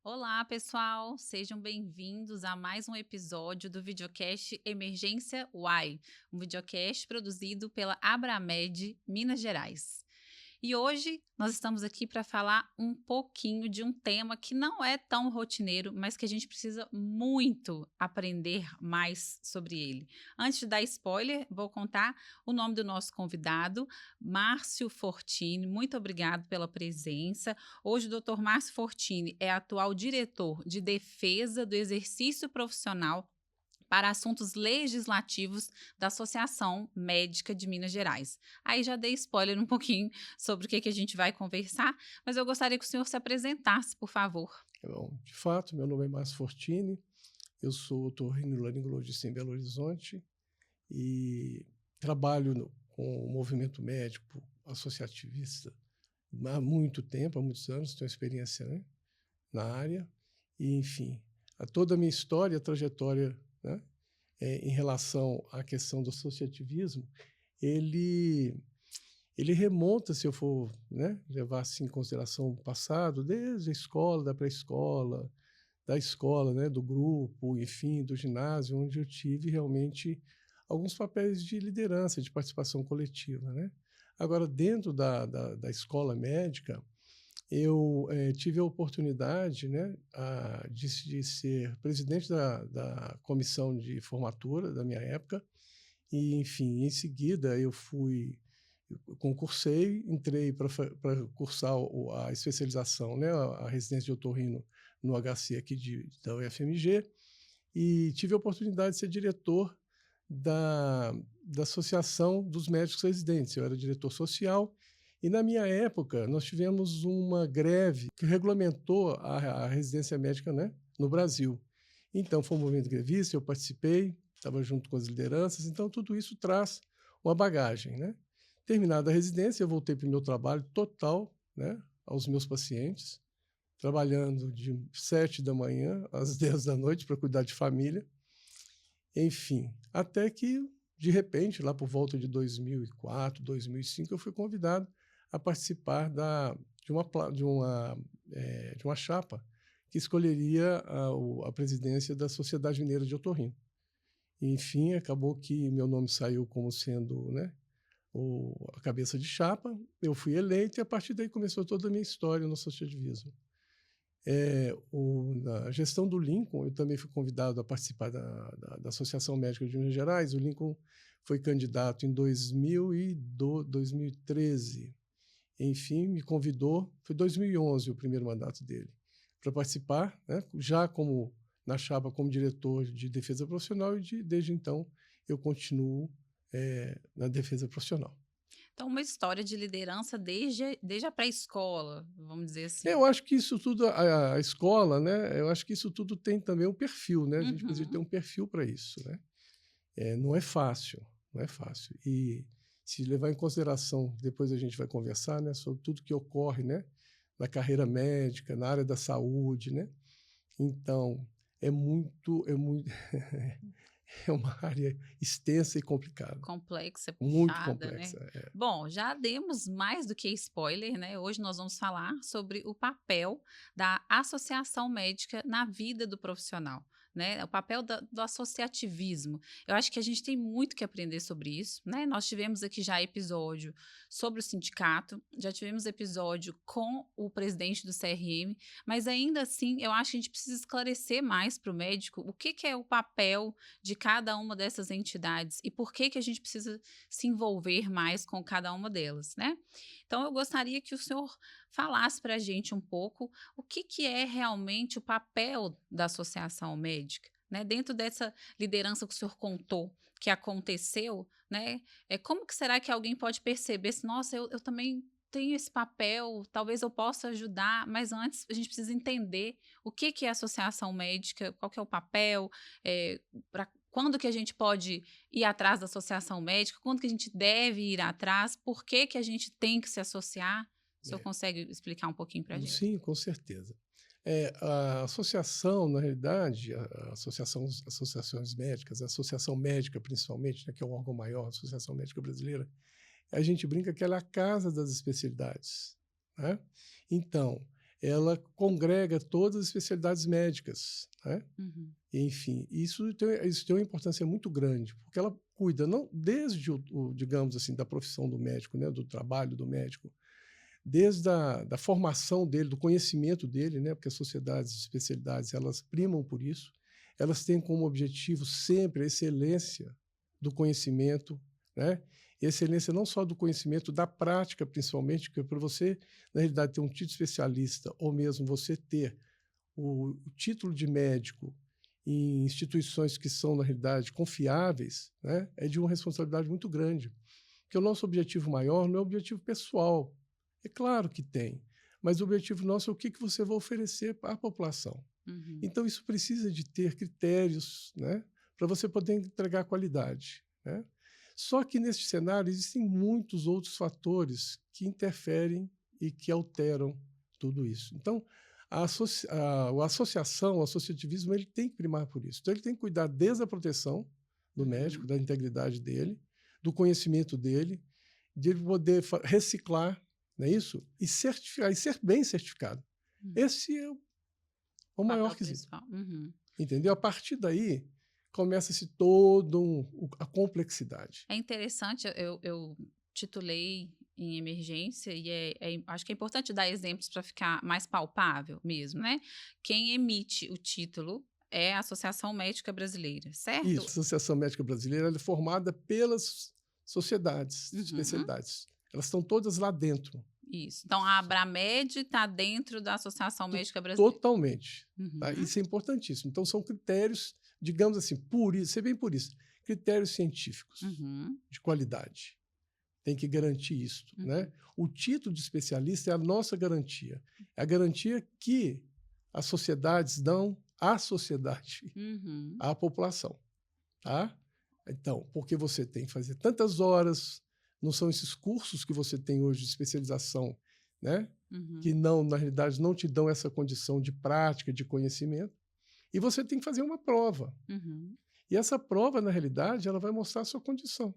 Olá, pessoal! Sejam bem-vindos a mais um episódio do videocast Emergência Uai, um videocast produzido pela Abramed, Minas Gerais. E hoje nós estamos aqui para falar um pouquinho de um tema que não é tão rotineiro, mas que a gente precisa muito aprender mais sobre ele. Antes de dar spoiler, vou contar o nome do nosso convidado, Márcio Fortini. Muito obrigado pela presença. Hoje o Dr. Márcio Fortini é atual diretor de defesa do exercício profissional para assuntos legislativos da Associação Médica de Minas Gerais. Aí já dei spoiler um pouquinho sobre o que a gente vai conversar, mas eu gostaria que o senhor se apresentasse, por favor. Bom, de fato, meu nome é Márcio Fortini, eu sou otorrinolaringologista em Belo Horizonte e trabalho com o movimento médico associativista há muito tempo, há muitos anos, tenho experiência, né, na área e, enfim, toda a minha história, a trajetória, né, em relação à questão do associativismo, ele ele remonta, se eu for, né, levar assim, em consideração o passado, desde a escola, da pré-escola, da escola, né, do grupo, enfim, do ginásio, onde eu tive realmente alguns papéis de liderança, de participação coletiva, né. Agora, dentro da escola médica, eu, tive a oportunidade, né, de ser presidente da comissão de formatura da minha época e, enfim, em seguida eu concursei, entrei para cursar a especialização, né, a residência de otorrino no HC aqui da UFMG, e tive a oportunidade de ser diretor da Associação dos Médicos Residentes. Eu era diretor social e, na minha época, nós tivemos uma greve que regulamentou a residência médica, né, no Brasil. Então, foi um movimento grevista, eu participei, estava junto com as lideranças, então tudo isso traz uma bagagem, né. Terminada a residência, eu voltei para o meu trabalho total, né, aos meus pacientes, trabalhando de 7 da manhã às 10 da noite para cuidar de família, enfim, até que, de repente, lá por volta de 2004, 2005, eu fui convidado a participar de uma chapa que escolheria a presidência da Sociedade Mineira de Otorrino. Enfim, acabou que meu nome saiu como sendo, né, a cabeça de chapa, eu fui eleito e a partir daí começou toda a minha história no associativismo. Na gestão do Lincoln, eu também fui convidado a participar da Associação Médica de Minas Gerais. O Lincoln foi candidato em 2013. Enfim, me convidou, foi 2011 o primeiro mandato dele, para participar, né, já como na chapa como diretor de defesa profissional e desde então eu continuo na defesa profissional. Então, uma história de liderança desde a pré-escola, vamos dizer assim. Eu acho que isso tudo, a escola, né, eu acho que isso tudo tem também um perfil, né, a gente precisa ter Uhum. um perfil para isso, né. Não é fácil, não é fácil. E se levar em consideração, depois a gente vai conversar, né, sobre tudo que ocorre, né, na carreira médica, na área da saúde, né. Então, é muito é uma área extensa e complicada, Complexa, muito puxada, né. complexa. É. Bom, já demos mais do que spoiler, né, hoje nós vamos falar sobre o papel da associação médica na vida do profissional, né, o papel do associativismo. Eu acho que a gente tem muito que aprender sobre isso, né, nós tivemos aqui já episódio sobre o sindicato, já tivemos episódio com o presidente do CRM, mas ainda assim eu acho que a gente precisa esclarecer mais para o médico o que que é o papel de cada uma dessas entidades e por que que a gente precisa se envolver mais com cada uma delas, né. Então eu gostaria que o senhor falasse para a gente um pouco o que que é realmente o papel da associação médica, né, dentro dessa liderança que o senhor contou que aconteceu, né, como que será que alguém pode perceber se: "Nossa, eu também tenho esse papel, talvez eu possa ajudar", mas antes a gente precisa entender o que que é associação médica, qual que é o papel, pra quando que a gente pode ir atrás da associação médica, quando que a gente deve ir atrás, por que que a gente tem que se associar? O senhor É. consegue explicar um pouquinho para a gente? Sim, com certeza. A associação, na realidade, associações médicas, a associação médica principalmente, né, que é o órgão maior, a Associação Médica Brasileira, a gente brinca que ela é a casa das especialidades, né. Então, ela congrega todas as especialidades médicas, né? Uhum. Enfim, isso tem uma importância muito grande, porque ela cuida não desde digamos assim, da profissão do médico, né, do trabalho do médico, desde da formação dele, do conhecimento dele, né, porque as sociedades de especialidades, elas primam por isso, elas têm como objetivo sempre a excelência do conhecimento, né, excelência não só do conhecimento, da prática principalmente, porque para você, na realidade, ter um título especialista, ou mesmo você ter o título de médico em instituições que são, na realidade, confiáveis, né, é de uma responsabilidade muito grande. Porque o nosso objetivo maior não é o objetivo pessoal. É claro que tem, mas o objetivo nosso é o que você vai oferecer para a população. Uhum. Então, isso precisa de ter critérios, né, para você poder entregar qualidade, né? Só que, neste cenário, existem muitos outros fatores que interferem e que alteram tudo isso. Então, a associação, o associativismo, ele tem que primar por isso. Então, ele tem que cuidar desde a proteção do médico, Uhum. da integridade dele, do conhecimento dele, de ele poder reciclar, não é isso? E certificar, e ser bem certificado. Uhum. Esse é o maior Papel quesito. principal. Uhum. Entendeu? A partir daí, começa-se toda a complexidade. É interessante, eu titulei em emergência e acho que é importante dar exemplos para ficar mais palpável mesmo, né? Quem emite o título é a Associação Médica Brasileira, certo? Isso, a Associação Médica Brasileira ela é formada pelas sociedades de Uhum. especialidades. Elas estão todas lá dentro. Isso. Então, a Abramed está dentro da Associação Médica Brasileira. Totalmente. Tá? Uhum. Isso é importantíssimo. Então, são critérios, digamos assim, ser bem por isso, critérios científicos Uhum. de qualidade. Tem que garantir isso, Uhum. né? O título de especialista é a nossa garantia. É a garantia que as sociedades dão à sociedade, Uhum. à população, tá? Então, porque você tem que fazer tantas horas, não são esses cursos que você tem hoje de especialização, né? Uhum. Que não, na realidade, não te dão essa condição de prática, de conhecimento. E você tem que fazer uma prova. Uhum. E essa prova, na realidade, ela vai mostrar a sua condição,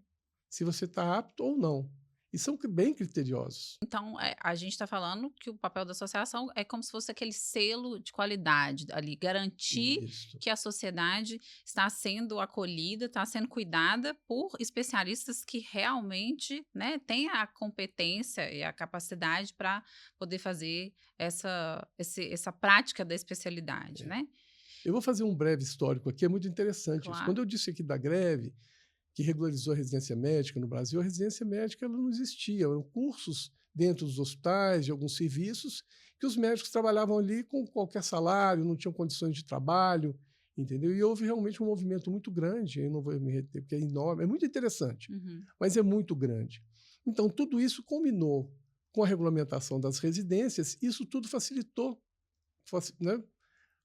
se você está apto ou não. E são bem criteriosos. Então, a gente está falando que o papel da associação é como se fosse aquele selo de qualidade ali, garantir Isso. que a sociedade está sendo acolhida, está sendo cuidada por especialistas que realmente, né, têm a competência e a capacidade para poder fazer essa prática da especialidade, É. né? Eu vou fazer um breve histórico aqui, é muito interessante isso. Claro. Quando eu disse aqui da greve, que regularizou a residência médica no Brasil, a residência médica ela não existia. Eram cursos dentro dos hospitais, de alguns serviços, que os médicos trabalhavam ali com qualquer salário, não tinham condições de trabalho, entendeu? E houve realmente um movimento muito grande, eu não vou me reter, porque é enorme, é muito interessante, Uhum. mas é muito grande. Então, tudo isso combinou com a regulamentação das residências, isso tudo facilitou, né,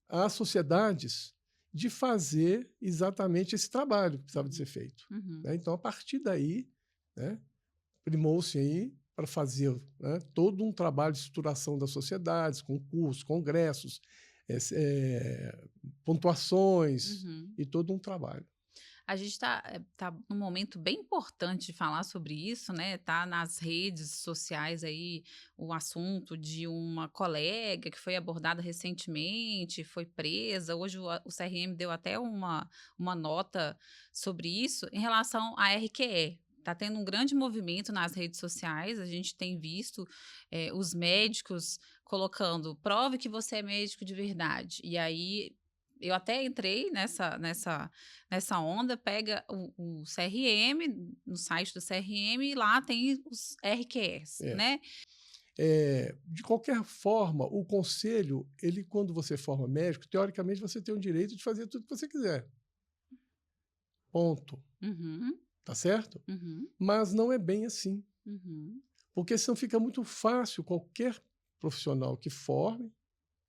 às sociedades de fazer exatamente esse trabalho que precisava de ser feito. Uhum. Né? Então, a partir daí, né, primou-se aí para fazer, né, todo um trabalho de estruturação das sociedades, concursos, congressos, pontuações Uhum. e todo um trabalho. A gente tá num momento bem importante de falar sobre isso, né? Tá nas redes sociais aí o assunto de uma colega que foi abordada recentemente, foi presa. Hoje o CRM deu até uma nota sobre isso em relação à RQE. Está tendo um grande movimento nas redes sociais, a gente tem visto os médicos colocando, prove que você é médico de verdade. E aí eu até entrei nessa onda, pega o CRM, no site do CRM, e lá tem os RQS, É. né? De qualquer forma, o conselho, ele, quando você forma médico, teoricamente você tem o direito de fazer tudo que você quiser. Ponto. Uhum, Tá certo? uhum, Mas não é bem assim. uhum. Porque senão fica muito fácil qualquer profissional que forme,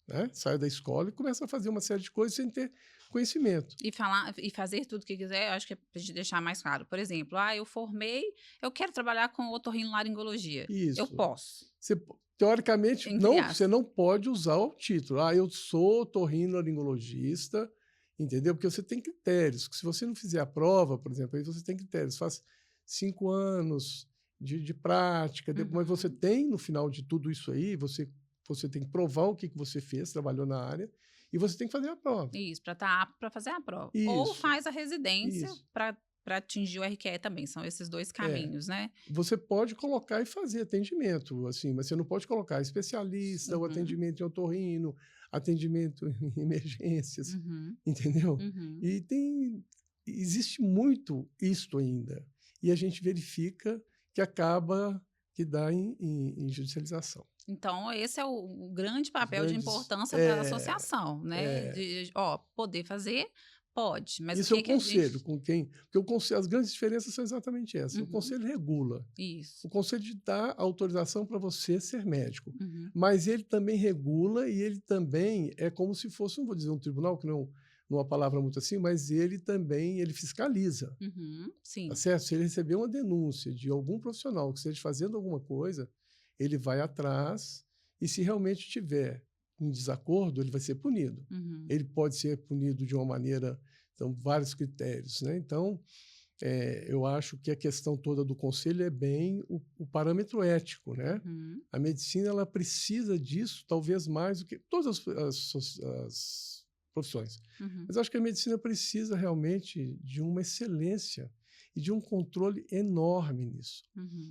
né, saia da escola e começa a fazer uma série de coisas sem ter conhecimento. E fazer tudo o que quiser, eu acho que é pra gente deixar mais claro. Por exemplo, eu formei, eu quero trabalhar com otorrinolaringologia. Eu Isso. posso, Você, teoricamente, entre você aspas. não pode usar o título. Eu sou otorrinolaringologista, entendeu? Porque você tem critérios. Que se você não fizer a prova, por exemplo, aí você tem critérios. Faz 5 anos de prática, mas você Uhum, tem, no final de tudo isso aí, você você tem que provar o que você fez, trabalhou na área, e você tem que fazer a prova. Isso, para estar apto para fazer a prova. Ou Isso, faz a residência isso. para atingir o RQE também. São esses dois É. caminhos, né? Você pode colocar e fazer atendimento, assim, mas você não pode colocar especialista, o atendimento em otorrino, atendimento em emergências, entendeu? E existe muito isto ainda. E a gente verifica que acaba que dá em judicialização. Então, esse é o grande papel de importância da associação, né? Poder fazer, pode, mas isso o é o que a conselho, gente... com quem... Porque as grandes diferenças são exatamente essas. O conselho regula. Isso. O conselho dá autorização para você ser médico. Mas ele também regula e ele também é como se fosse, não vou dizer um tribunal, que não é uma palavra muito assim, mas ele também fiscaliza. Sim. Tá certo? Se ele receber uma denúncia de algum profissional que esteja fazendo alguma coisa, ele vai atrás e, se realmente tiver em desacordo, ele vai ser punido. Ele pode ser punido de uma maneira, então, vários critérios, né? Então, eu acho que a questão toda do conselho é bem o parâmetro ético, né? A medicina, ela precisa disso, talvez mais do que todas as profissões. Mas acho que a medicina precisa realmente de uma excelência e de um controle enorme nisso.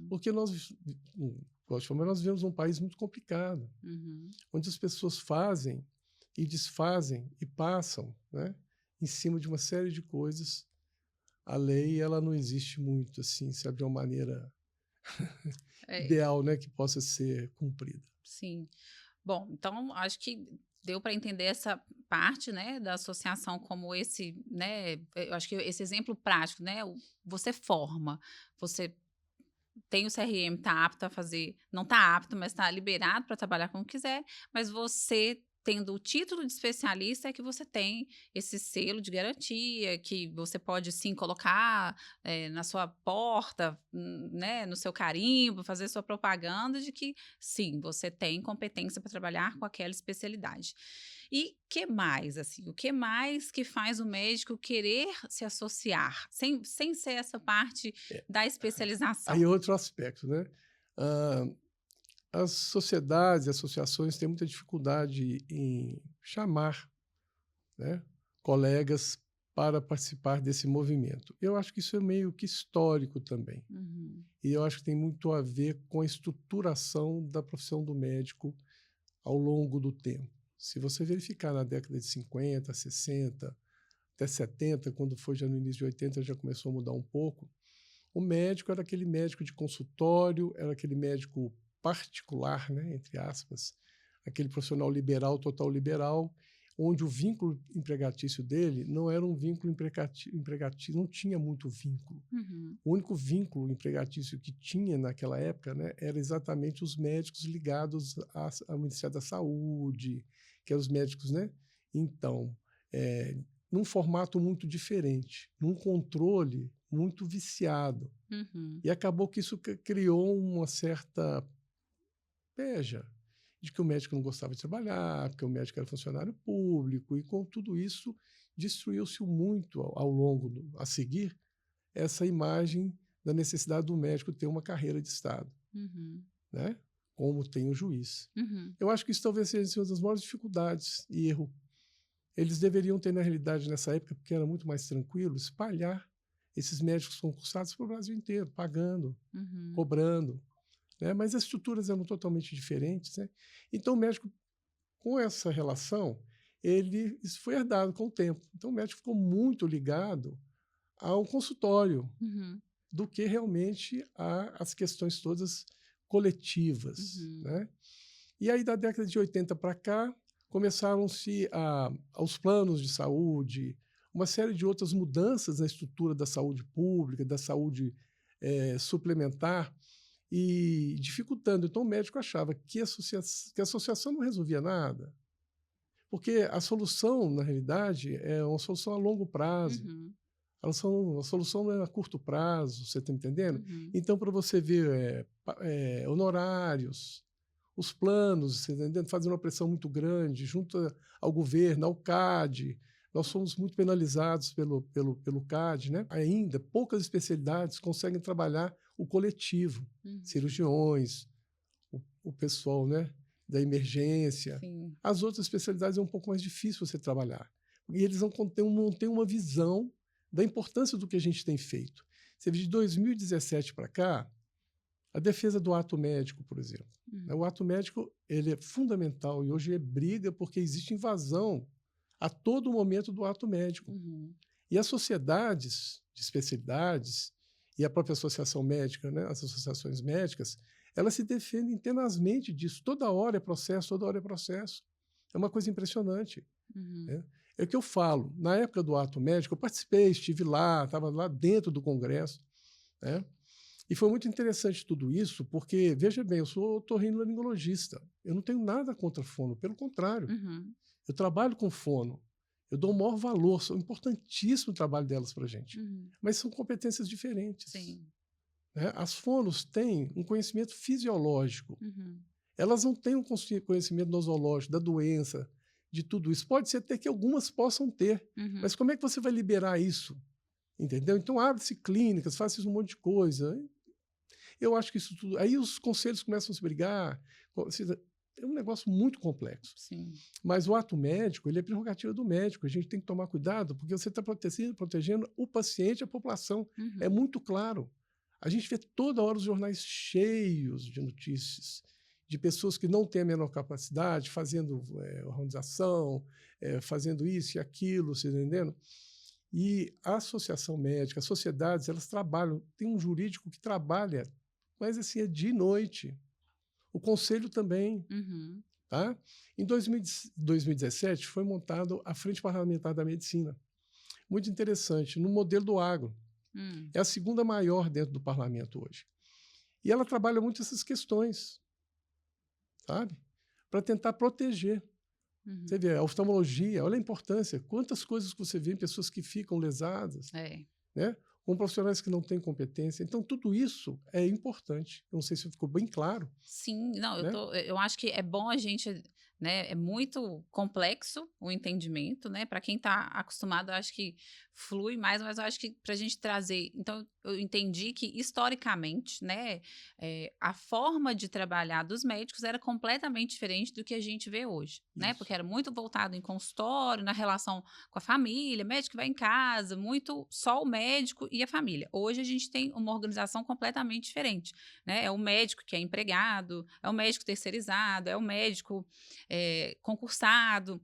Porque nós vivemos num país muito complicado, onde as pessoas fazem e desfazem e passam, né, em cima de uma série de coisas. A lei, ela não existe muito, assim, sabe, de uma maneira ideal, né, que possa ser cumprida. Sim. Bom, então, acho que deu para entender essa parte, né, da associação como esse, né, eu acho que esse exemplo prático, né, você forma, você tem o CRM, está apto a fazer, não está apto, mas está liberado para trabalhar como quiser, mas você tendo o título de especialista é que você tem esse selo de garantia, que você pode sim colocar na sua porta, né, no seu carimbo, fazer sua propaganda de que sim, você tem competência para trabalhar com aquela especialidade. E que mais, assim, o que mais que faz o médico querer se associar, sem ser essa parte da especialização? Aí outro aspecto, né? As sociedades, associações têm muita dificuldade em chamar, né, colegas para participar desse movimento. Eu acho que isso é meio que histórico também. E eu acho que tem muito a ver com a estruturação da profissão do médico ao longo do tempo. Se você verificar na década de 50, 60, até 70, quando foi já no início de 80, já começou a mudar um pouco, o médico era aquele médico de consultório, era aquele médico particular, né, entre aspas, aquele profissional liberal, total liberal, onde o vínculo empregatício dele não era um vínculo empregatício, não tinha muito vínculo. O único vínculo empregatício que tinha naquela época, né, era exatamente os médicos ligados ao Ministério da Saúde, que eram os médicos, né? Então, num formato muito diferente, num controle muito viciado. E acabou que isso criou uma certa peja de que o médico não gostava de trabalhar, porque o médico era funcionário público, e com tudo isso destruiu-se muito ao longo, a seguir, essa imagem da necessidade do médico ter uma carreira de Estado, né? Como tem o juiz. Eu acho que isso talvez seja uma das maiores dificuldades e erro. Eles deveriam ter, na realidade, nessa época, porque era muito mais tranquilo, espalhar esses médicos concursados para o Brasil inteiro, pagando, cobrando, né? Mas as estruturas eram totalmente diferentes, né? Então, o médico, com essa relação, isso foi herdado com o tempo. Então, o médico ficou muito ligado ao consultório do que realmente às questões todas coletivas, né? E aí, da década de 80 para cá, começaram-se aos planos de saúde, uma série de outras mudanças na estrutura da saúde pública, da saúde suplementar, e dificultando. Então, o médico achava que a associação não resolvia nada, porque a solução, na realidade, é uma solução a longo prazo. A solução não é a curto prazo, você está entendendo? Então, para você ver honorários, os planos, você está entendendo? Fazendo uma pressão muito grande junto ao governo, ao CAD. Nós somos muito penalizados pelo CAD, né? Ainda, poucas especialidades conseguem trabalhar o coletivo, cirurgiões, o pessoal, né, da emergência. Sim. As outras especialidades é um pouco mais difícil você trabalhar. E eles não têm uma visão da importância do que a gente tem feito. Você vê de 2017 para cá, a defesa do ato médico, por exemplo. O ato médico ele é fundamental e hoje é briga porque existe invasão a todo momento do ato médico. E as sociedades de especialidades e a própria associação médica, né, as associações médicas, elas se defendem tenazmente disso. Toda hora é processo, toda hora é processo. É uma coisa impressionante. Né? É o que eu falo. Na época do ato médico, eu participei, estive lá, estava lá dentro do Congresso. Né? E foi muito interessante tudo isso, porque, veja bem, eu sou otorrinolaringologista. Eu não tenho nada contra fono, pelo contrário. Eu trabalho com fono. Eu dou o maior valor, são importantíssimo o trabalho delas para a gente. Mas são competências diferentes. Sim. Né? As fonos têm um conhecimento fisiológico. Elas não têm um conhecimento nosológico da doença, de tudo isso. Pode ser até que algumas possam ter, mas como é que você vai liberar isso? Entendeu? Então, abre-se clínicas, faça um monte de coisa. Eu acho que isso tudo... Aí os conselhos começam a se brigar. É um negócio muito complexo. Sim. Mas o ato médico, ele é prerrogativa do médico. A gente tem que tomar cuidado, porque você está protegendo o paciente e a população. É muito claro. A gente vê toda hora os jornais cheios de notícias de pessoas que não têm a menor capacidade, fazendo hormonização, fazendo isso e aquilo, você entendendo? E a associação médica, as sociedades, elas trabalham, tem um jurídico que trabalha, mas assim, é dia e noite. O conselho também. Tá? Em 2017, foi montado a Frente Parlamentar da Medicina. Muito interessante, no modelo do agro. É a segunda maior dentro do parlamento hoje. E ela trabalha muito essas questões, sabe? Para tentar proteger. Você vê, a oftalmologia, olha a importância. Quantas coisas você vê em pessoas que ficam lesadas, né? Com profissionais que não têm competência. Então, tudo isso é importante. Eu não sei se ficou bem claro. Sim, não, né? eu acho que é bom a gente, né, é muito complexo o entendimento, né, para quem está acostumado, eu acho que flui mais, mas eu acho que para a gente trazer, então eu entendi que historicamente, né, a forma de trabalhar dos médicos era completamente diferente do que a gente vê hoje, né, porque era muito voltado em consultório, na relação com a família, médico vai em casa, muito só o médico e a família. Hoje a gente tem uma organização completamente diferente, né, é o médico que é empregado, é o médico terceirizado, é o médico concursado.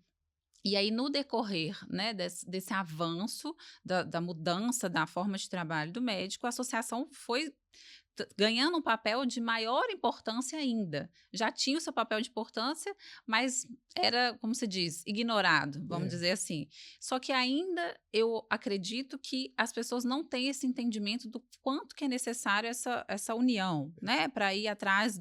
E aí, no decorrer, né, desse avanço, da mudança da forma de trabalho do médico, a associação foi ganhando um papel de maior importância ainda. Já tinha o seu papel de importância, mas era, como se diz, ignorado, vamos dizer assim. Só que ainda eu acredito que as pessoas não têm esse entendimento do quanto que é necessário essa união, né, para ir atrás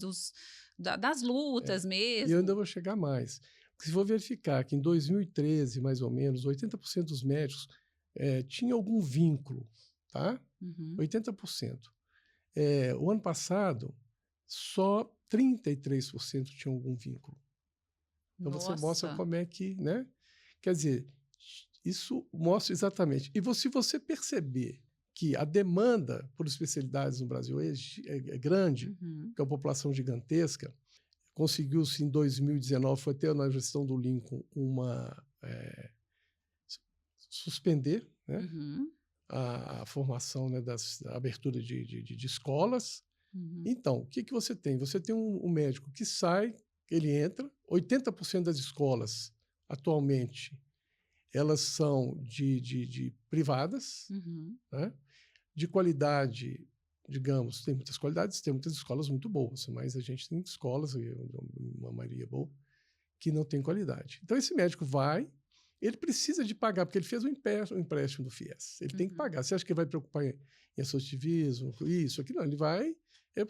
das lutas mesmo. E eu ainda vou chegar mais. Se for verificar que em 2013, mais ou menos, 80% dos médicos tinham algum vínculo, tá? 80%. O ano passado, só 33% tinham algum vínculo. Então, você mostra como é que... né? Quer dizer, isso mostra exatamente. E se você perceber que a demanda por especialidades no Brasil é grande, que é uma população gigantesca, conseguiu-se em 2019, foi até na gestão do Lincoln, suspender, né, a formação, né, a abertura de escolas. Então, o que você tem? Você tem um médico que sai, ele entra, 80% das escolas atualmente elas são de privadas, né, de qualidade. Digamos, tem muitas qualidades, tem muitas escolas muito boas, mas a gente tem escolas, uma maioria boa, que não tem qualidade. Então, esse médico vai, ele precisa de pagar, porque ele fez um empréstimo do FIES. Ele tem que pagar. Você acha que ele vai preocupar em associativismo, isso, aquilo? Não, ele vai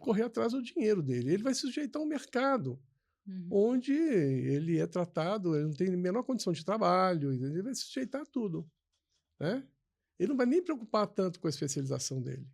correr atrás do dinheiro dele. Ele vai se sujeitar a um mercado onde ele é tratado, ele não tem a menor condição de trabalho, ele vai se sujeitar a tudo. Né? Ele não vai nem preocupar tanto com a especialização dele.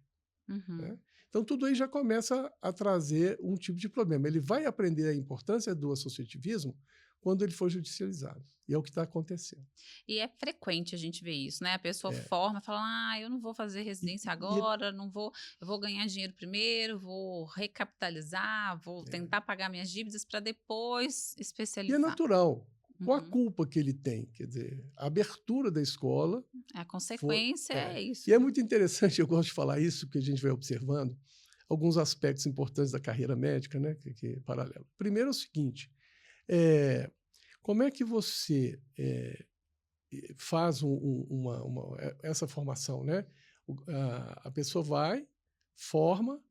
Né? Então, tudo aí já começa a trazer um tipo de problema. Ele vai aprender a importância do associativismo quando ele for judicializado. E é o que está acontecendo. E é frequente a gente ver isso, né? A pessoa É. forma, fala, eu não vou fazer residência E agora, eu vou ganhar dinheiro primeiro, vou recapitalizar, vou tentar pagar minhas dívidas para depois é especializar. natural. Qual a Uhum. culpa que ele tem? Quer dizer, a abertura da escola A foi... consequência é isso, E é né? muito interessante, eu gosto de falar isso, porque a gente vai observando alguns aspectos importantes da carreira médica, né, que é paralelo. Primeiro é o seguinte, como é que você faz essa formação, né? A pessoa forma,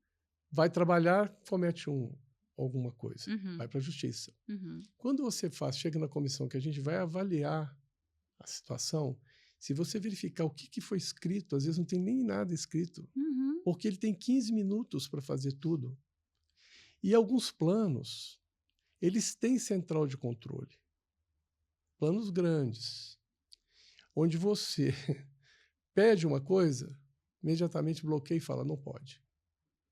vai trabalhar, comete alguma coisa, Uhum. vai para a justiça. Uhum. Quando você chega na comissão que a gente vai avaliar a situação, se você verificar o que foi escrito, às vezes não tem nem nada escrito, Uhum. porque ele tem 15 minutos para fazer tudo. E alguns planos, eles têm central de controle, planos grandes, onde você pede uma coisa, imediatamente bloqueia e fala, não pode.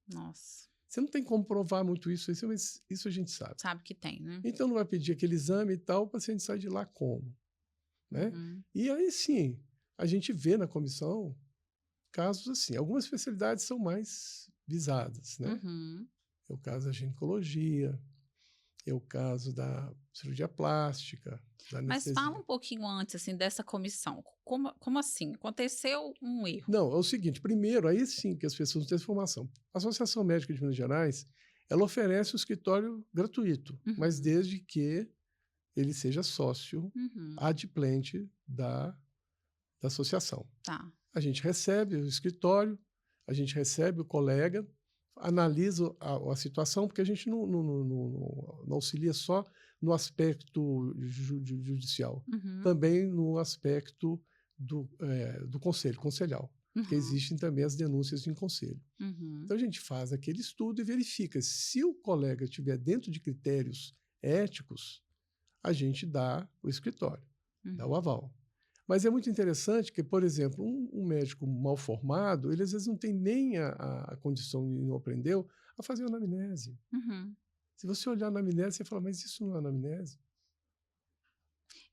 Nossa, Você não tem como provar muito isso a gente sabe. sabe que tem, né? Então não vai pedir aquele exame e tal, o paciente sai de lá como? Né? Uhum. E aí sim, a gente vê na comissão casos assim. Algumas especialidades são mais visadas, né? Uhum. É o caso da ginecologia, é o caso da cirurgia plástica, da Mas fala anestesia. um pouquinho antes, assim, dessa comissão. Como assim? Aconteceu um erro. Não, é o seguinte, primeiro, aí sim que as pessoas não têm informação. A Associação Médica de Minas Gerais, ela oferece o escritório gratuito, mas Uhum. desde que ele seja sócio Uhum. adimplente da associação. Tá. A gente recebe o escritório, a gente recebe o colega, analisa a situação, porque a gente não auxilia só no aspecto judicial, Uhum. também no aspecto do conselho, conselhal, porque Uhum. existem também as denúncias em conselho. Uhum. Então a gente faz aquele estudo e verifica se o colega estiver dentro de critérios éticos, a gente dá o escritório, dá o Uhum. aval. Mas é muito interessante que, por exemplo, um médico mal formado, ele às vezes não tem nem a condição e não aprendeu a fazer a anamnese. Uhum. Se você olhar na anamnese, você fala, mas isso não é anamnese?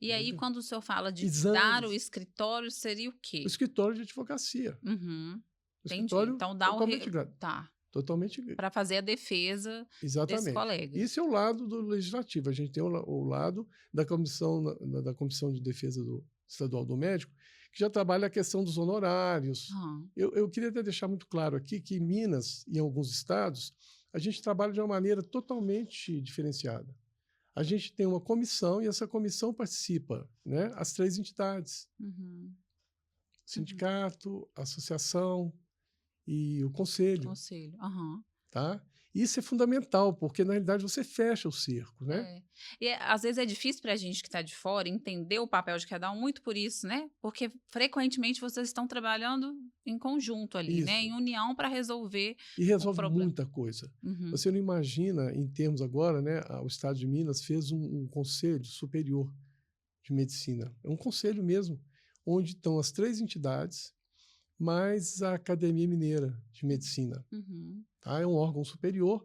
E aí, Entendeu? quando o senhor fala de dar o Exames. escritório, seria o O quê? escritório de advocacia. Uhum. O Entendi. escritório Então dá totalmente grande. tá, Totalmente para fazer a defesa desse exatamente. colega. Isso é o lado do legislativo. A gente tem o lado da comissão, da Comissão de Defesa Estadual do Médico, que já trabalha a questão dos honorários. Aham. Eu queria até deixar muito claro aqui que em Minas e em alguns estados, a gente trabalha de uma maneira totalmente diferenciada. A gente tem uma comissão e essa comissão participa, né, as 3 entidades, Uhum. Uhum. sindicato, associação e o conselho. Conselho. Aham. Tá? Isso é fundamental, porque na realidade você fecha o cerco, né? É. E às vezes é difícil para a gente que está de fora entender o papel de cada um, muito por isso, né? Porque frequentemente vocês estão trabalhando em conjunto ali, né? Isso. Em união para resolver E um resolve problema. muita coisa. Uhum. Você não imagina, em termos agora, né? O Estado de Minas fez um conselho superior de medicina. É um conselho mesmo, onde estão as 3 entidades, mais a Academia Mineira de Medicina. Uhum. Tá? É um órgão superior.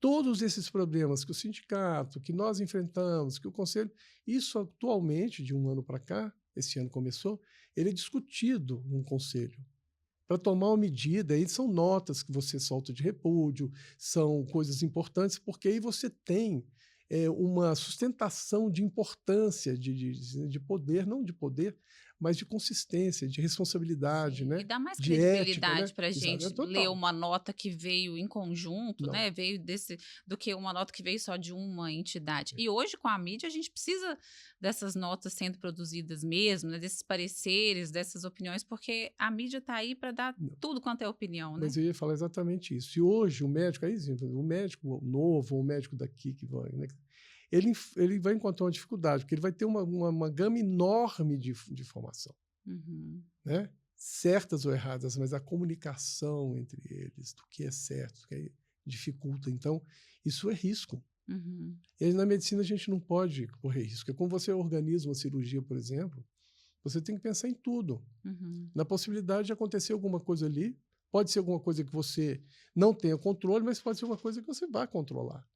Todos esses problemas que o sindicato, que nós enfrentamos, que o conselho, isso atualmente, de um ano para cá, esse ano começou, ele é discutido num conselho. Para tomar uma medida, aí são notas que você solta de repúdio, são coisas importantes, porque aí você tem uma sustentação de importância, de poder, não de poder, mas de consistência, de responsabilidade, Sim, e né? dá mais De ética, credibilidade né? para a Exato, é gente ler total. uma nota que veio em conjunto, Não. né? Veio do que uma nota que veio só de uma entidade. E hoje, com a mídia, a gente precisa dessas notas sendo produzidas mesmo, né? Desses pareceres, dessas opiniões, porque a mídia está aí para dar Não. tudo quanto é opinião, né? Mas eu ia falar exatamente isso. E hoje o médico, aí, o médico novo, ou o médico daqui que vai, né? Ele vai encontrar uma dificuldade, porque ele vai ter uma gama enorme de informação. Uhum. Né? Certas ou erradas, mas a comunicação entre eles, do que é certo, do que dificulta. Então, isso é risco. Uhum. E aí, na medicina a gente não pode correr risco. Porque quando você organiza uma cirurgia, por exemplo, você tem que pensar em tudo. Uhum. Na possibilidade de acontecer alguma coisa ali, pode ser alguma coisa que você não tenha controle, mas pode ser uma coisa que você vai controlar.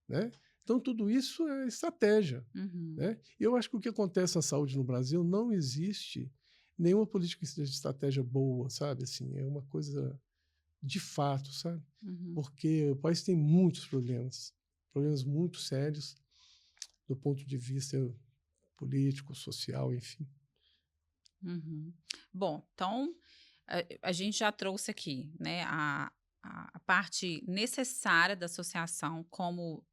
Né? Então, tudo isso é estratégia, Uhum. né? E eu acho que o que acontece na saúde no Brasil não existe nenhuma política de estratégia boa, sabe? Assim, é uma coisa de fato, sabe? Uhum. Porque o país tem muitos problemas muito sérios do ponto de vista político, social, enfim. Uhum. Bom, então a gente já trouxe aqui, né, a parte necessária da associação, como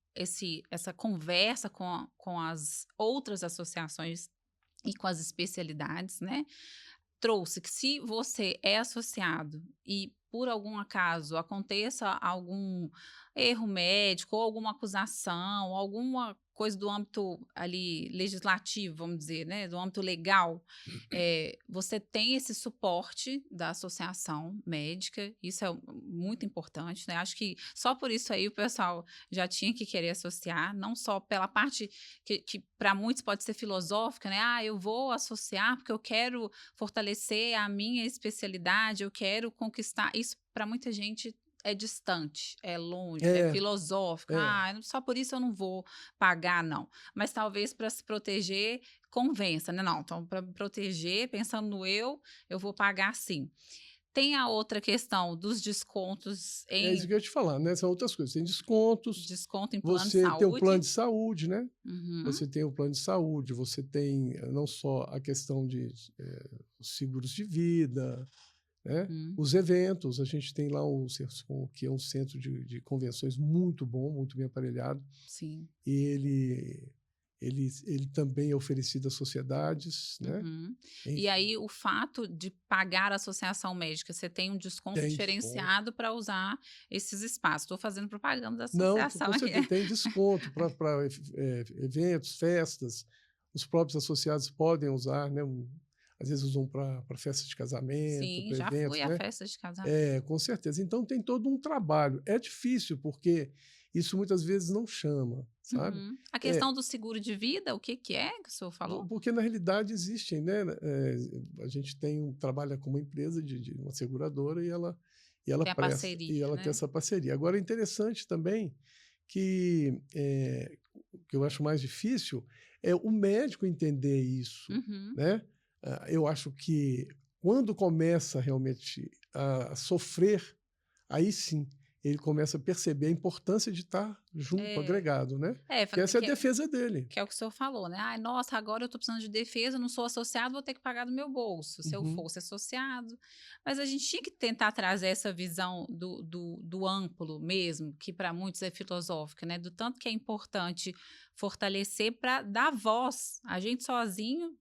essa conversa com as outras associações e com as especialidades, né? Trouxe que se você é associado e por algum acaso aconteça algum erro médico ou alguma acusação, alguma coisa do âmbito ali legislativo, vamos dizer, né, do âmbito legal, você tem esse suporte da associação médica, isso é muito importante, né? Acho que só por isso aí o pessoal já tinha que querer associar, não só pela parte que para muitos pode ser filosófica, né? Ah, eu vou associar porque eu quero fortalecer a minha especialidade, eu quero conquistar. Isso para muita gente é distante, é longe, é É, filosófico. é. Ah, só por isso eu não vou pagar, não. Mas talvez para se proteger, convença, né? Não, então para me proteger, pensando no eu vou pagar sim. Tem a outra questão dos descontos É isso em que eu ia te falar, né? São outras coisas. Tem descontos, desconto em plano de você tem o plano saúde. de saúde, né? Uhum, Você tem o plano de saúde, você tem não só a questão de os seguros de vida, né? uhum, Os eventos, a gente tem lá o Serscom, que é um centro de convenções muito bom, muito bem aparelhado, sim. e ele também é oferecido às sociedades, né? Uhum. E Enfim, aí, o fato de pagar a associação médica, você tem um desconto tem desconto. diferenciado para usar esses espaços. Estou fazendo propaganda da Não, associação com aqui. certeza, tem desconto para eventos, festas, os próprios associados podem usar, né? Às vezes usam para festa de casamento, Sim, para já eventos, fui à né? festa de casamento. É, com certeza. Então tem todo um trabalho. É difícil, porque isso muitas vezes não chama, sabe? Uhum. A É, questão do seguro de vida, o que, que é que o senhor falou? porque na realidade existem, né? A gente trabalha com uma empresa de uma seguradora e ela Tem a presta, e parceria, ela tem né? essa parceria. Agora é interessante também que o que eu acho mais difícil é o médico entender isso, Uhum. né? Eu acho que quando começa realmente a sofrer, aí sim ele começa a perceber a importância de estar junto, É, agregado, né? Que é, essa é a defesa dele. que é o que o senhor falou, né? Ai, nossa, agora eu estou precisando de defesa, não sou associado, vou ter que pagar do meu bolso, se eu Uhum. fosse associado. Mas a gente tinha que tentar trazer essa visão do amplo mesmo, que para muitos é filosófica, né? Do tanto que é importante fortalecer para dar voz. A gente sozinho,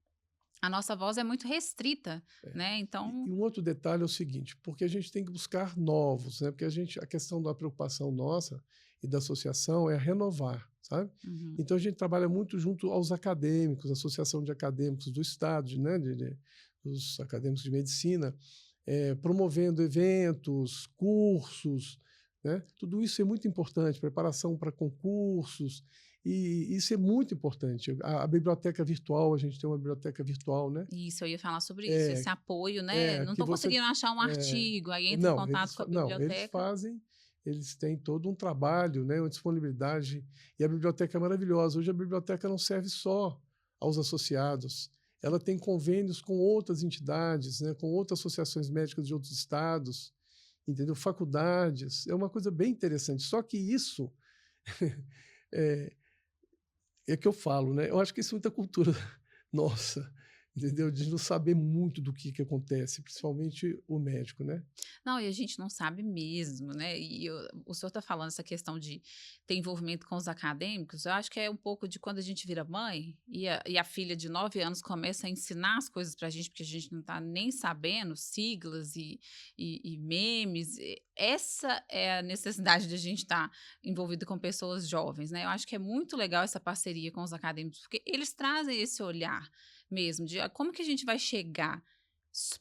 a nossa voz é muito restrita, né? E Então. um outro detalhe é o seguinte, porque a gente tem que buscar novos, né? Porque a questão da preocupação nossa e da associação é renovar, sabe? Uhum, Então a gente trabalha muito junto aos acadêmicos, Associação de Acadêmicos do Estado, né? Dos acadêmicos de medicina, promovendo eventos, cursos, né? Tudo isso é muito importante, preparação para concursos, e isso é muito importante. A biblioteca virtual, a gente tem uma biblioteca virtual, né? isso, eu ia falar sobre isso, É, esse apoio, né? Não que estou você conseguindo achar um artigo, aí entra em contato com a não, eles biblioteca. fazem, eles têm todo um trabalho, né, uma disponibilidade, e a biblioteca é maravilhosa. Hoje a biblioteca não serve só aos associados, ela tem convênios com outras entidades, né, com outras associações médicas de outros estados, entendeu? Faculdades, é uma coisa bem interessante. Só que isso é, é que eu falo, né? Eu acho que isso é muita cultura nossa, entendeu? De não saber muito do que acontece, principalmente o médico, né? Não, e a gente não sabe mesmo, né? O senhor está falando essa questão de ter envolvimento com os acadêmicos, eu acho que é um pouco de quando a gente vira mãe e a filha de 9 anos começa a ensinar as coisas para a gente, porque a gente não está nem sabendo, siglas e memes. Essa é a necessidade de a gente estar envolvido com pessoas jovens, né? Eu acho que é muito legal essa parceria com os acadêmicos, porque eles trazem esse olhar mesmo de como que a gente vai chegar.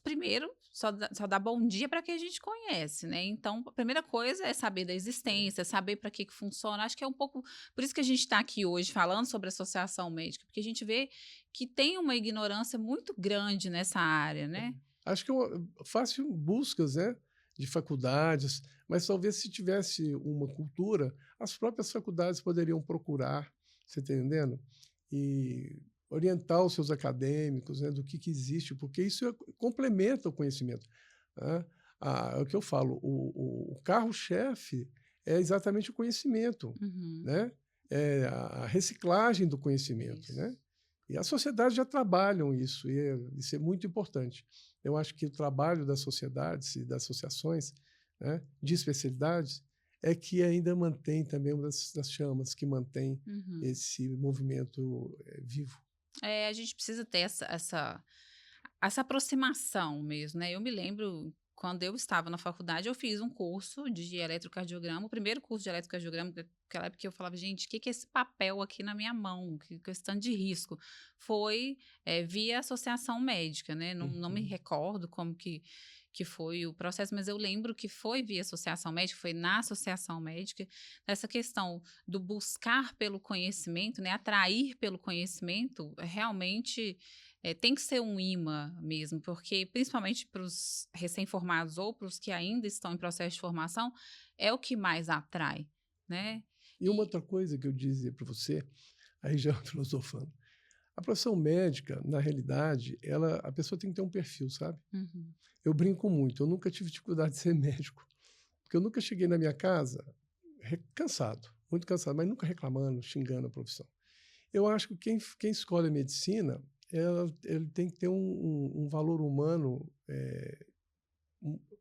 Primeiro, só dá bom dia para quem a gente conhece, né? Então, a primeira coisa é saber da existência, saber para que funciona. Acho que é um pouco por isso que a gente está aqui hoje falando sobre associação médica, porque a gente vê que tem uma ignorância muito grande nessa área, né? Acho que eu faço buscas, né? de faculdades, mas talvez se tivesse uma cultura, as próprias faculdades poderiam procurar, você está entendendo? E orientar os seus acadêmicos, né, do que existe, porque isso complementa o conhecimento. Né? É o que eu falo, o carro-chefe é exatamente o conhecimento, Uhum. né? É a reciclagem do conhecimento, Isso. né? E as sociedades já trabalham isso, e isso é muito importante. Eu acho que o trabalho das sociedades e das associações, né, de especialidades é que ainda mantém também uma das chamas que mantém Uhum. esse movimento vivo. A gente precisa ter essa aproximação mesmo, né. Eu me lembro, quando eu estava na faculdade, eu fiz um curso de eletrocardiograma, o primeiro curso de eletrocardiograma, naquela época eu falava: "Gente, o que que é esse papel aqui na minha mão? Que esse tanto de risco?". Foi, via associação médica, né, não me Uhum. recordo como que foi o processo, mas eu lembro que foi via associação médica, foi na associação médica, essa questão do buscar pelo conhecimento, né, atrair pelo conhecimento, realmente tem que ser um imã mesmo, porque principalmente para os recém-formados ou para os que ainda estão em processo de formação, é o que mais atrai, né? E uma E outra coisa que eu dizia para você, aí já filosofando, a profissão médica, na realidade, a pessoa tem que ter um perfil, sabe? Uhum, Eu brinco muito, eu nunca tive dificuldade de ser médico, porque eu nunca cheguei na minha casa cansado, muito cansado, mas nunca reclamando, xingando a profissão. Eu acho que quem escolhe a medicina, ele tem que ter um valor humano,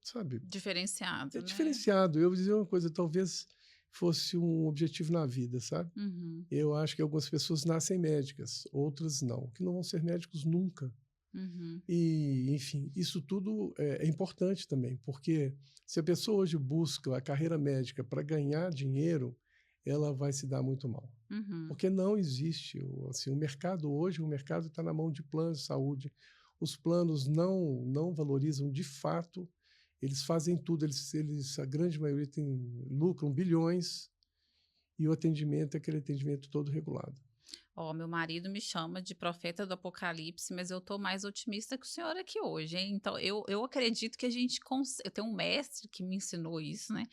sabe, diferenciado, né? diferenciado. Eu vou dizer uma coisa, talvez fosse um objetivo na vida, sabe? Uhum, Eu acho que algumas pessoas nascem médicas, outras não, que não vão ser médicos nunca. uhum, E, enfim, isso tudo é importante também, porque se a pessoa hoje busca a carreira médica para ganhar dinheiro, ela vai se dar muito mal. uhum. Porque não existe, assim, o mercado hoje, o mercado está na mão de planos de saúde. Os planos não valorizam de fato, eles fazem tudo, a grande maioria lucram bilhões e o atendimento é aquele atendimento todo regulado. Ó, meu marido me chama de profeta do apocalipse, mas eu tô mais otimista que o senhor aqui hoje, hein? Então, eu acredito que a gente eu tenho um mestre que me ensinou isso, né?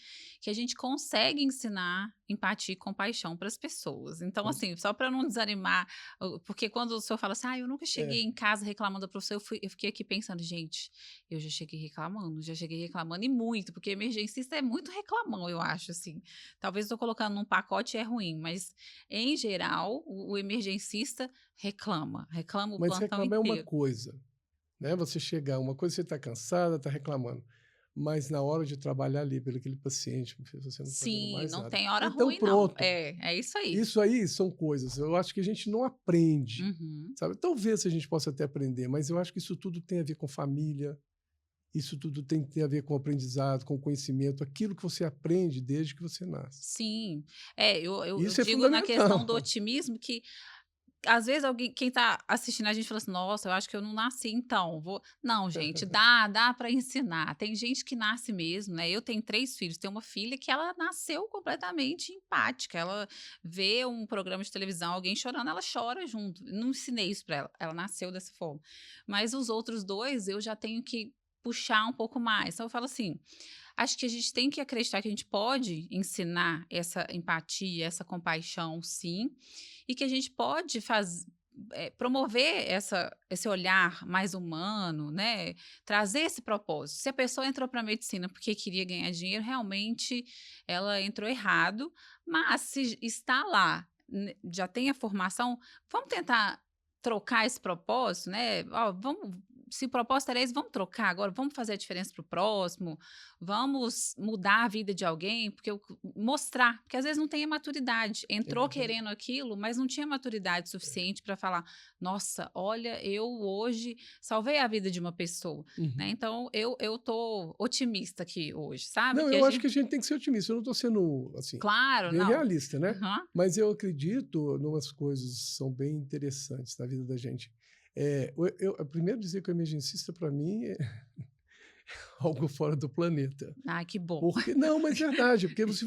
Que a gente consegue ensinar empatia e compaixão para as pessoas. Então, Quando- assim, só para não desanimar, porque quando o senhor fala assim, eu nunca cheguei É, em casa reclamando da professora, eu fiquei aqui pensando, gente, eu já cheguei reclamando e muito, porque emergencista é muito reclamão, eu acho, assim. Talvez eu tô colocando num pacote é ruim, mas em geral, o emergencista reclama o mas plantão reclamar é uma inteiro. coisa, né? Você chegar, uma coisa você está cansada, está reclamando, mas na hora de trabalhar ali pelo aquele paciente, você não está vendo Sim, mais não nada. tem hora Então ruim não. pronto, É isso aí. isso aí são coisas, eu acho que a gente não aprende, Uhum. sabe? Talvez a gente possa até aprender, mas eu acho que isso tudo tem a ver com família, isso tudo tem a ver com aprendizado, com conhecimento, aquilo que você aprende desde que você nasce. Sim. Eu Isso é digo na questão fundamental. do otimismo que às vezes alguém quem tá assistindo a gente fala assim: "Nossa, eu acho que eu não nasci então, vou". Não, gente, dá para ensinar. Tem gente que nasce mesmo, né. Eu tenho 3 filhos, tenho uma filha que ela nasceu completamente empática, ela vê um programa de televisão, alguém chorando, ela chora junto. Não ensinei isso para ela, ela nasceu dessa forma. Mas os outros 2 eu já tenho que puxar um pouco mais. Então eu falo assim, acho que a gente tem que acreditar que a gente pode ensinar essa empatia, essa compaixão, sim, e que a gente pode promover esse olhar mais humano, né? Trazer esse propósito. Se a pessoa entrou para a medicina porque queria ganhar dinheiro, realmente ela entrou errado, mas se está lá, já tem a formação, vamos tentar trocar esse propósito, né? Ó, se o propósito era esse, vamos trocar agora, vamos fazer a diferença para o próximo, vamos mudar a vida de alguém, mostrar, porque às vezes não tem a maturidade. Entrou querendo aquilo, mas não tinha maturidade suficiente para falar: nossa, olha, eu hoje salvei a vida de uma pessoa. Né? Uhum. Então, eu tô otimista aqui hoje, sabe? Não, Que a eu acho que gente. a gente tem que ser otimista. Eu não estou sendo, assim, Claro, bem não. realista, né? Aham. Mas eu acredito em umas coisas que são bem interessantes na vida da gente. Primeiro dizer que o emergencista, para mim, é algo fora do planeta. Ai, que bom. Porque, não, mas é verdade, porque se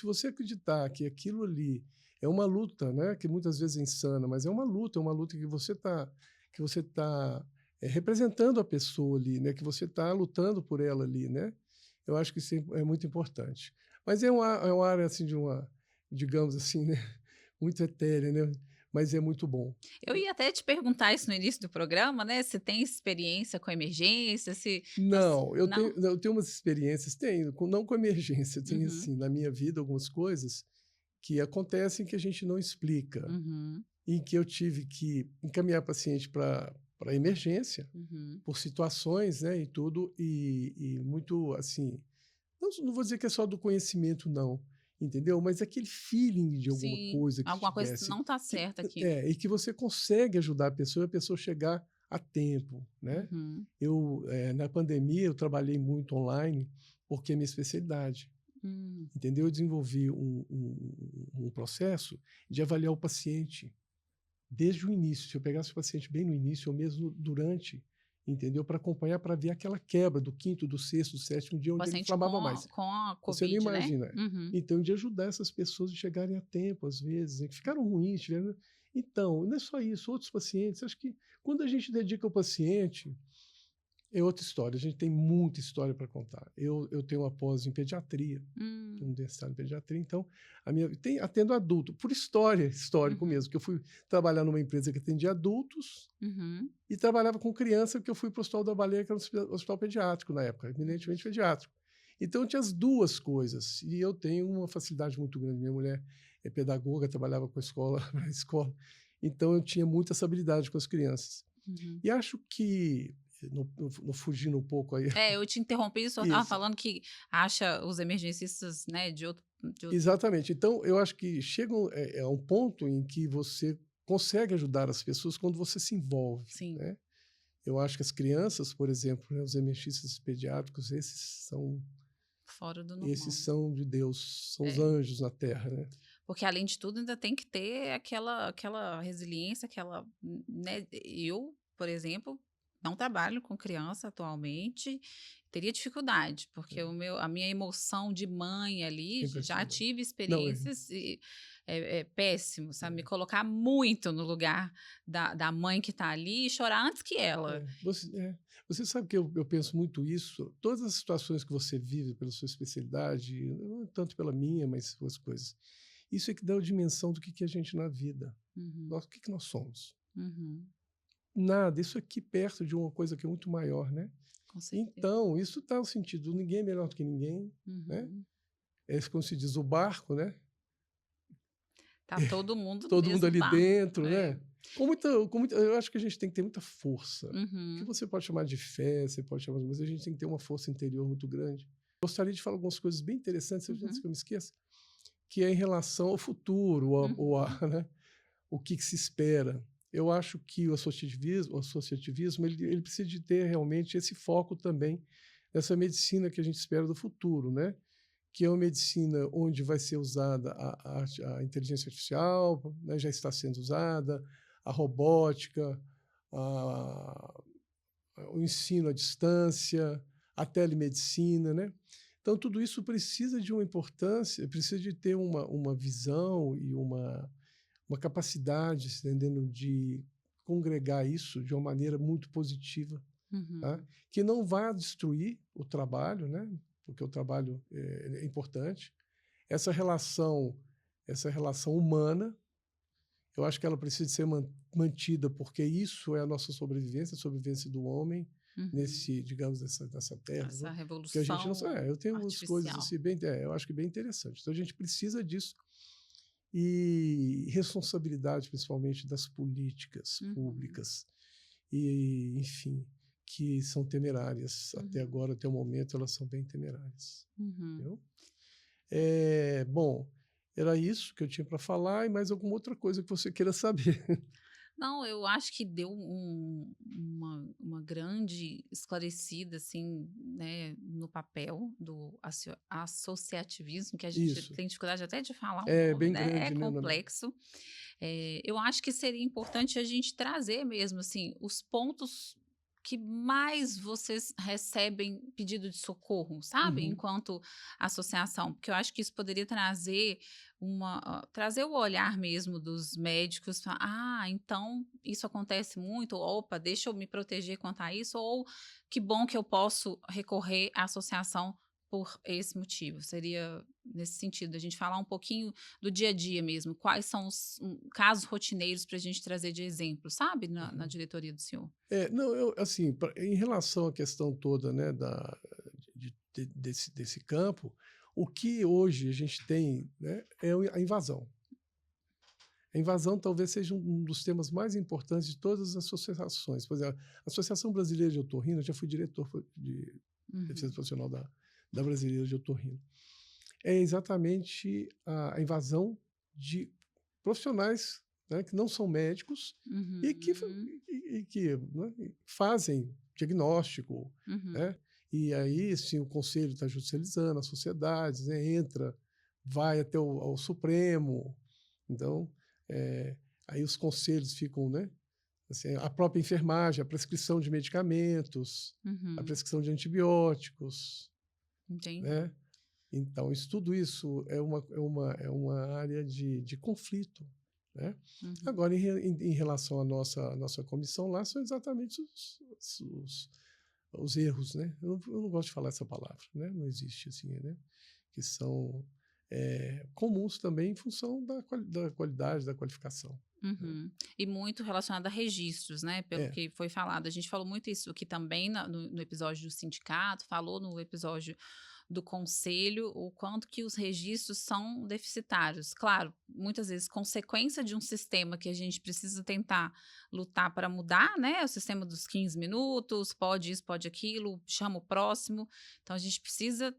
você acreditar que aquilo ali é uma luta, né, que muitas vezes é insana, mas é uma luta que você tá representando a pessoa ali, né, que você está lutando por ela ali, né? Eu acho que isso é muito importante. Mas é uma área, assim, digamos assim, né, muito etérea, né, mas é muito bom. Eu ia até te perguntar isso no início do programa, né, se tem experiência com emergência, se você Não, não? eu tenho umas experiências, tenho, não com emergência, tem Uhum, assim, na minha vida algumas coisas que acontecem que a gente não explica, uhum, em que eu tive que encaminhar paciente para emergência, uhum. por situações, né, e tudo, e muito assim, não vou dizer que é só do conhecimento não, entendeu? Mas aquele feeling de alguma Sim, coisa que alguma coisa tivesse, não está que certa aqui. e que você consegue ajudar a pessoa chegar a tempo, né. Uhum, Na pandemia, eu trabalhei muito online, porque é minha especialidade, hum, entendeu? Eu desenvolvi um processo de avaliar o paciente desde o início. Se eu pegasse o paciente bem no início, ou mesmo durante, entendeu? Para acompanhar, para ver aquela quebra do quinto, do sexto, do sétimo dia, o onde ele paciente inflamava mais. com a Você não Covid, né? imagina. Uhum, Então, de ajudar essas pessoas a chegarem a tempo, às vezes, né, que ficaram ruins. Então, não é só isso, outros pacientes, acho que quando a gente dedica ao paciente, é outra história, a gente tem muita história para contar. Eu tenho uma pós em pediatria, hum, universidade de pediatria, então atendo adulto, por histórico uhum, mesmo, que eu fui trabalhar numa empresa que atendia adultos uhum, e trabalhava com criança, porque eu fui para o Hospital da Baleia, que era um hospital pediátrico na época, uhum. eminentemente pediátrico. Então eu tinha as duas coisas, e eu tenho uma facilidade muito grande. Minha mulher é pedagoga, trabalhava com a escola, na escola, então eu tinha muita essa habilidade com as crianças. Uhum. E acho que, fugindo um pouco aí, É, eu te interrompi, só estava isso, falando que acha os emergencistas, né, de outro. exatamente. Então, eu acho que chega um ponto em que você consegue ajudar as pessoas quando você se envolve, Sim, né? Eu acho que as crianças, por exemplo, né, os emergencistas pediátricos, fora do esses normal. são de Deus, são os É, anjos na terra, né? porque além de tudo ainda tem que ter aquela resiliência, aquela, né, eu, por exemplo, não trabalho com criança atualmente, teria dificuldade, porque a minha emoção de mãe ali, É já impressionante. tive Não, experiências e é péssimo, sabe, me é, colocar muito no lugar da mãe que está ali e chorar antes que ela. Você sabe que eu penso muito isso, todas as situações que você vive pela sua especialidade, não tanto pela minha, mas suas coisas, isso é que dá a dimensão do que é a gente na vida. Uhum, Nós, o que nós somos? uhum, Nada, isso aqui perto de uma coisa que é muito maior, né? com certeza. Então, isso está no sentido, ninguém é melhor do que ninguém, né? Uhum. É como se diz, o barco, né? Tá todo mundo no Todo mundo mesmo ali barco. dentro, É. né? Eu acho que a gente tem que ter muita força. O que Uhum, você pode chamar de fé, você pode chamar, mas a gente tem que ter uma força interior muito grande. Gostaria de falar algumas coisas bem interessantes, antes uhum, que eu me esqueça, que é em relação ao futuro, uhum, né, o que se espera. Eu acho que o associativismo ele precisa de ter realmente esse foco também nessa medicina que a gente espera do futuro, né? Que é uma medicina onde vai ser usada a inteligência artificial, né, já está sendo usada, a robótica, a, o ensino à distância, a telemedicina, né? Então, tudo isso precisa de uma importância, precisa de ter uma visão e uma capacidade, se entendendo, de congregar isso de uma maneira muito positiva, tá? uhum, Que não vá destruir o trabalho, né? Porque o trabalho é importante. Essa relação, essa relação humana, eu acho que ela precisa ser mantida, porque isso é a nossa sobrevivência, a sobrevivência do homem uhum. nesse, digamos, nessa terra, Essa viu? Porque a gente não revolução sabe. Eu tenho umas coisas artificial. assim eu acho que bem interessantes. Então a gente precisa disso e responsabilidade, principalmente das políticas Uhum, públicas e, enfim, que são temerárias. Até uhum, agora, até o momento, elas são bem temerárias. uhum. Viu? Bom, era isso que eu tinha para falar e mais alguma outra coisa que você queira saber. Não, eu acho que deu uma grande esclarecida, assim, né, no papel do associativismo, que a gente Isso. tem dificuldade até de falar o É nome, bem né, é grande, né, o nome? complexo. Eu acho que seria importante a gente trazer mesmo, assim, os pontos que mais vocês recebem pedido de socorro, sabe, Uhum. enquanto associação, porque eu acho que isso poderia trazer trazer o olhar mesmo dos médicos, então isso acontece muito, opa, deixa eu me proteger quanto a isso, ou que bom que eu posso recorrer à associação por esse motivo? Seria nesse sentido, a gente falar um pouquinho do dia a dia mesmo. Quais são os casos rotineiros para a gente trazer de exemplo, sabe, na diretoria do senhor? Não, assim, em relação à questão toda, né, desse campo, o que hoje a gente tem, né, é a invasão. A invasão talvez seja um dos temas mais importantes de todas as associações. Por exemplo, a Associação Brasileira de Otorrino, eu já fui diretor de defesa profissional da Brasileira de Otorrino. É exatamente a invasão de profissionais, né, que não são médicos e que né, fazem diagnóstico, né? E aí, sim, o conselho está judicializando, as sociedades, né, entra, vai até ao Supremo. Então, aí os conselhos ficam, né? Assim, a própria enfermagem, a prescrição de medicamentos, a prescrição de antibióticos, Entendi. né? Então, tudo isso é uma área de conflito, né? Agora, em relação à nossa comissão lá, são exatamente os erros, né? Eu não gosto de falar essa palavra, né? Não existe assim, né? Que são comuns também em função da qualidade, da qualificação. E muito relacionado a registros, né? Pelo que foi falado. A gente falou muito isso aqui também no episódio do sindicato, falou no episódio do conselho, o quanto que os registros são deficitários. Claro, muitas vezes consequência de um sistema que a gente precisa tentar lutar para mudar, né? O sistema dos 15 minutos, pode isso, pode aquilo, chama o próximo. Então a gente precisa,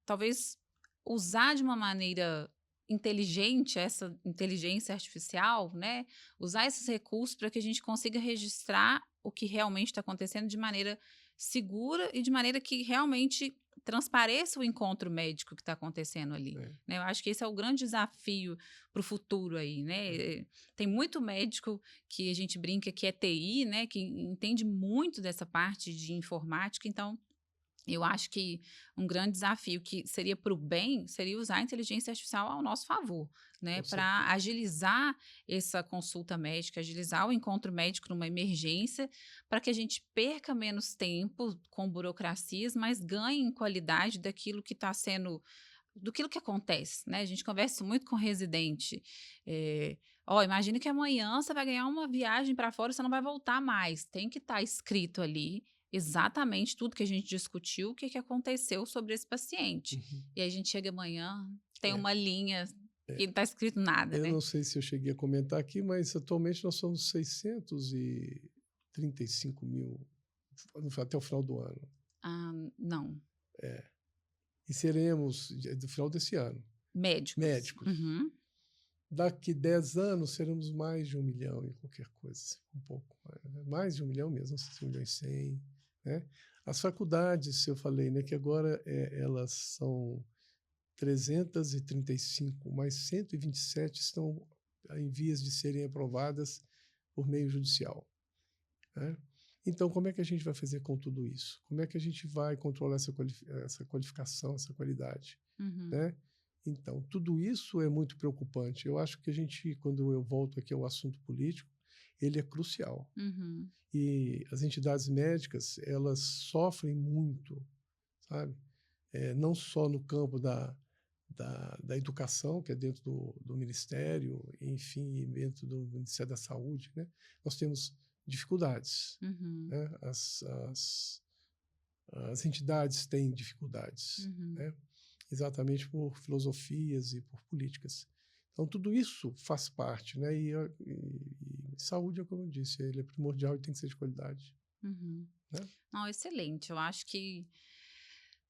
talvez, usar de uma maneira inteligente essa inteligência artificial, né? Usar esses recursos para que a gente consiga registrar o que realmente está acontecendo de maneira segura e de maneira que realmente transpareça o encontro médico que está acontecendo ali. Né? Eu acho que esse é o grande desafio para o futuro aí, né? Tem muito médico que a gente brinca que é TI, né? Que entende muito dessa parte de informática, então eu acho que um grande desafio que seria para o bem seria usar a inteligência artificial ao nosso favor, né? Para agilizar essa consulta médica, agilizar o encontro médico numa emergência, para que a gente perca menos tempo com burocracias, mas ganhe em qualidade daquilo que está sendo, daquilo que acontece, né? A gente conversa muito com residente. Imagina que amanhã você vai ganhar uma viagem para fora e você não vai voltar mais. Tem que estar escrito ali exatamente tudo que a gente discutiu, o que aconteceu sobre esse paciente. E aí a gente chega amanhã, tem uma linha que não está escrito nada, Eu né? não sei se eu cheguei a comentar aqui, mas atualmente nós somos 635 mil até o final do ano. Não. E seremos, do final desse ano, médicos. Daqui 10 anos seremos mais de 1 milhão e qualquer coisa, um pouco mais de 1 milhão mesmo, não sei se 1 milhão e 100, né? As faculdades, eu falei, né, que agora elas são 335, mas 127 estão em vias de serem aprovadas por meio judicial, né? Então, como é que a gente vai fazer com tudo isso? Como é que a gente vai controlar essa qualificação, essa qualidade, né? Então, tudo isso é muito preocupante. Eu acho que a gente, quando eu volto aqui ao assunto político, ele é crucial. E as entidades médicas, elas sofrem muito, sabe? Não só no campo da educação, que é dentro do Ministério, enfim, dentro do Ministério da Saúde, né? Nós temos dificuldades, né? As entidades têm dificuldades, né? Exatamente por filosofias e por políticas. Então, tudo isso faz parte, né? E saúde, como eu disse, ele é primordial e tem que ser de qualidade. Né? Não, excelente. Eu acho que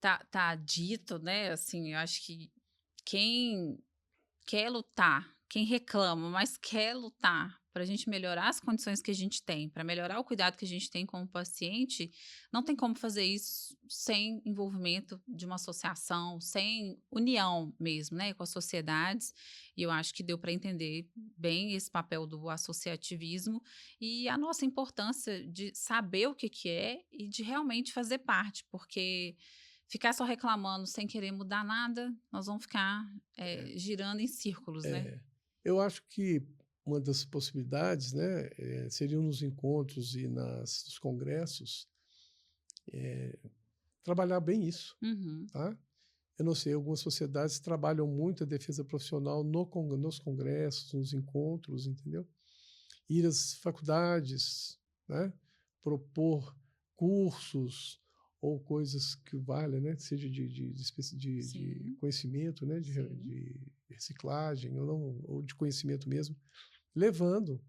tá dito, né? Assim, eu acho que quem quer lutar, quem reclama, mas quer lutar para a gente melhorar as condições que a gente tem, para melhorar o cuidado que a gente tem com o paciente, não tem como fazer isso sem envolvimento de uma associação, sem união mesmo, né, com as sociedades. E eu acho que deu para entender bem esse papel do associativismo e a nossa importância de saber o que é e de realmente fazer parte, porque ficar só reclamando sem querer mudar nada, nós vamos ficar girando em círculos, né? Eu acho que uma das possibilidades, né, seriam nos encontros e nos congressos trabalhar bem isso, Uhum. tá? Eu não sei, algumas sociedades trabalham muito a defesa profissional nos congressos, nos encontros, entendeu? Ir às faculdades, né? Propor cursos ou coisas que valham, né? Seja de Sim, conhecimento, né? sim, De reciclagem ou, não, ou de conhecimento mesmo, levando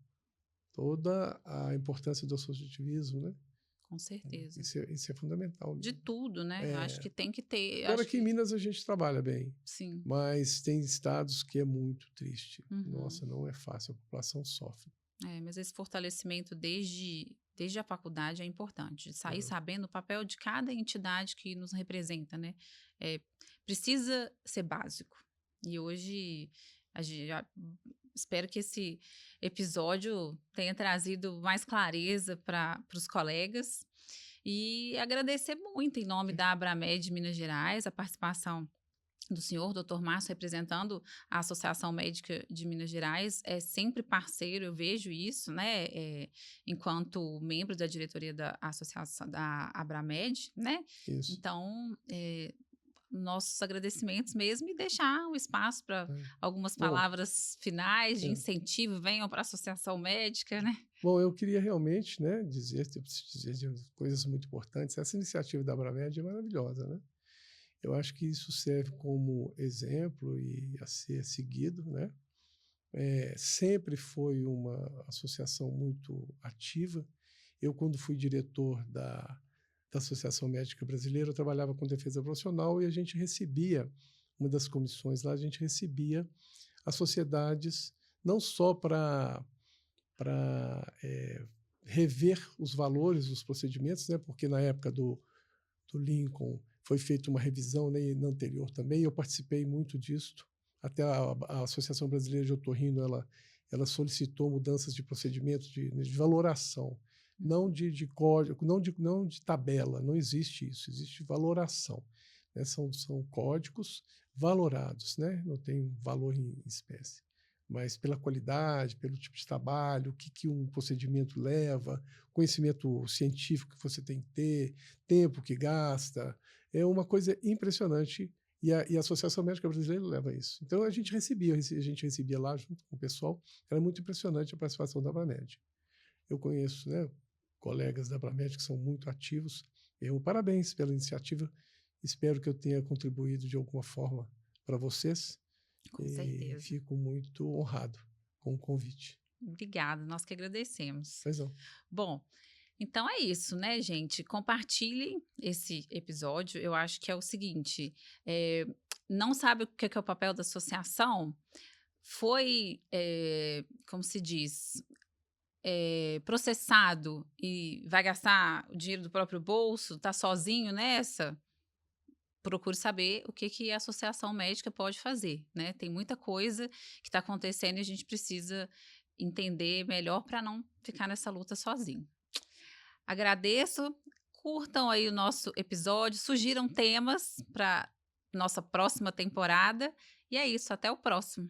toda a importância do associativismo, né? com certeza. Isso é fundamental De mesmo. tudo, né? Eu acho É, que tem que ter, agora acho aqui em que Minas a gente trabalha bem, sim. mas tem estados que é muito triste. Uhum. Nossa, não é fácil, a população sofre. É, mas esse fortalecimento desde a faculdade é importante, de sair Aham. sabendo o papel de cada entidade que nos representa, né? É, precisa ser básico. E hoje espero que esse episódio tenha trazido mais clareza para os colegas e agradecer muito em nome da Abramed Minas Gerais a participação do senhor, doutor Márcio, representando a Associação Médica de Minas Gerais, é sempre parceiro, eu vejo isso, né, enquanto membro da diretoria da Associação da Abramed, né, Isso. então, nossos agradecimentos mesmo e deixar um espaço para É. algumas Bom, palavras finais de é. incentivo, venham para a Associação Médica, né. Bom, eu queria realmente, né, eu preciso dizer de coisas muito importantes. Essa iniciativa da Abramed é maravilhosa, né? Eu acho que isso serve como exemplo e a ser seguido, né? Sempre foi uma associação muito ativa. Eu, quando fui diretor da Associação Médica Brasileira, eu trabalhava com defesa profissional e a gente recebia, uma das comissões lá, a gente recebia as sociedades não só para rever os valores dos procedimentos, né? Porque na época do Lincoln foi feita uma revisão, né, e na anterior também, eu participei muito disso. Até a Associação Brasileira de Otorrino, ela solicitou mudanças de procedimentos de valoração, não de código, não de tabela, não existe isso, existe valoração. Né? São códigos valorados, né? Não tem valor em espécie, mas pela qualidade, pelo tipo de trabalho, o que um procedimento leva, conhecimento científico que você tem que ter, tempo que gasta, é uma coisa impressionante e a Associação Médica Brasileira leva isso. Então a gente recebia lá junto com o pessoal, era muito impressionante a participação da Abramed. Eu conheço, né, colegas da Abramed que são muito ativos. Parabéns pela iniciativa, espero que eu tenha contribuído de alguma forma para vocês Com e certeza. fico muito honrado com o convite. Obrigada, nós que agradecemos. Pois não. Bom, então é isso, né, gente? Compartilhem esse episódio. Eu acho que é o seguinte: não sabe o que é o papel da associação? Foi, como se diz, processado e vai gastar o dinheiro do próprio bolso? Tá sozinho nessa? Procure saber o que que a associação médica pode fazer, né? Tem muita coisa que está acontecendo e a gente precisa entender melhor para não ficar nessa luta sozinho. Agradeço, curtam aí o nosso episódio, sugiram temas para nossa próxima temporada. E é isso, até o próximo.